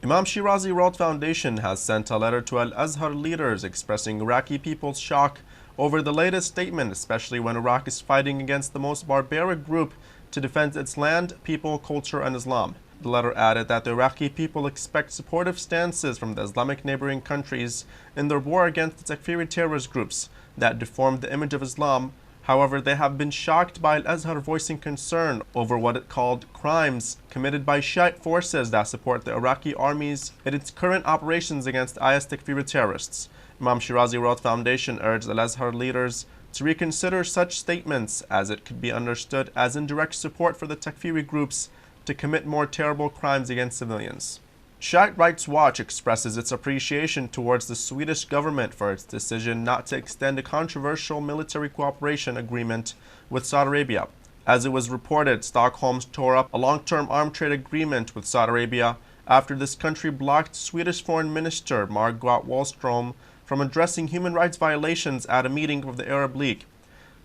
Imam Shirazi World Foundation has sent a letter to Al-Azhar leaders expressing Iraqi people's shock over the latest statement, especially when Iraq is fighting against the most barbaric group to defend its land, people, culture, and Islam. The letter added that the Iraqi people expect supportive stances from the Islamic neighboring countries in their war against the Takfiri terrorist groups that deform the image of Islam. However, they have been shocked by Al-Azhar voicing concern over what it called crimes committed by Shiite forces that support the Iraqi armies in its current operations against IS Takfiri terrorists. Imam Shirazi World Foundation urged Al-Azhar leaders to reconsider such statements, as it could be understood as indirect support for the Takfiri groups to commit more terrible crimes against civilians. Shiite Rights Watch expresses its appreciation towards the Swedish government for its decision not to extend a controversial military cooperation agreement with Saudi Arabia. As it was reported, Stockholm tore up a long-term arms trade agreement with Saudi Arabia after this country blocked Swedish Foreign Minister Margot Wallström from addressing human rights violations at a meeting of the Arab League.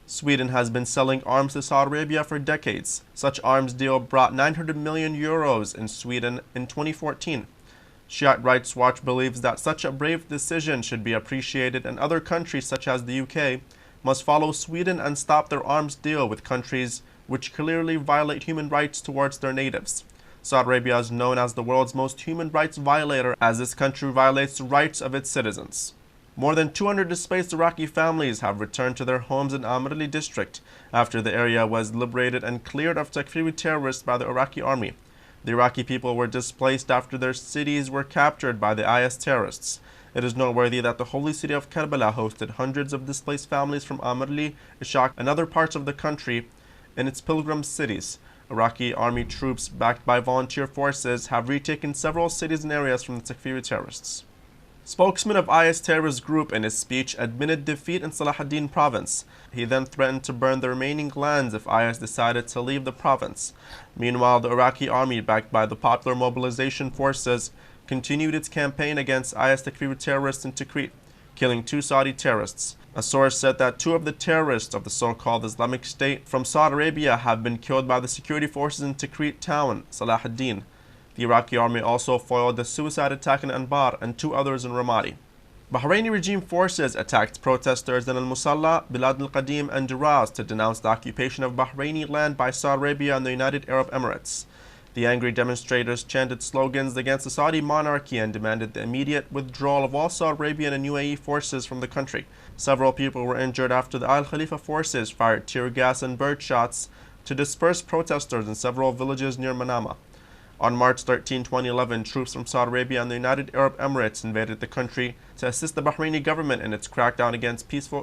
Sweden has been selling arms to Saudi Arabia for decades. Such arms deal brought 900 million euros in Sweden in 2014. Shiite Rights Watch believes that such a brave decision should be appreciated, and other countries such as the UK must follow Sweden and stop their arms deal with countries which clearly violate human rights towards their natives. Saudi Arabia is known as the world's most human rights violator, as this country violates the rights of its citizens. More than 200 displaced Iraqi families have returned to their homes in Amirli district after the area was liberated and cleared of Takfiri terrorists by the Iraqi army. The Iraqi people were displaced after their cities were captured by the IS terrorists. It is noteworthy that the holy city of Karbala hosted hundreds of displaced families from Amirli, Ishaq, and other parts of the country in its pilgrim cities. Iraqi army troops, backed by volunteer forces, have retaken several cities and areas from the Takfiri terrorists. Spokesman of IS terrorist group in his speech admitted defeat in Salahuddin province. He then threatened to burn the remaining lands if IS decided to leave the province. Meanwhile, the Iraqi army, backed by the Popular Mobilization Forces, continued its campaign against IS Takfiri terrorists in Tikrit, killing 2 Saudi terrorists. A source said that 2 of the terrorists of the so-called Islamic State from Saudi Arabia have been killed by the security forces in Tikrit town, Salahuddin. The Iraqi army also foiled the suicide attack in Anbar and 2 others in Ramadi. Bahraini regime forces attacked protesters in Al-Musalla, Bilad al-Qadim, and Duraz to denounce the occupation of Bahraini land by Saudi Arabia and the United Arab Emirates. The angry demonstrators chanted slogans against the Saudi monarchy and demanded the immediate withdrawal of all Saudi Arabian and UAE forces from the country. Several people were injured after the Al Khalifa forces fired tear gas and bird shots to disperse protesters in several villages near Manama. On March 13, 2011, troops from Saudi Arabia and the United Arab Emirates invaded the country to assist the Bahraini government in its crackdown against peaceful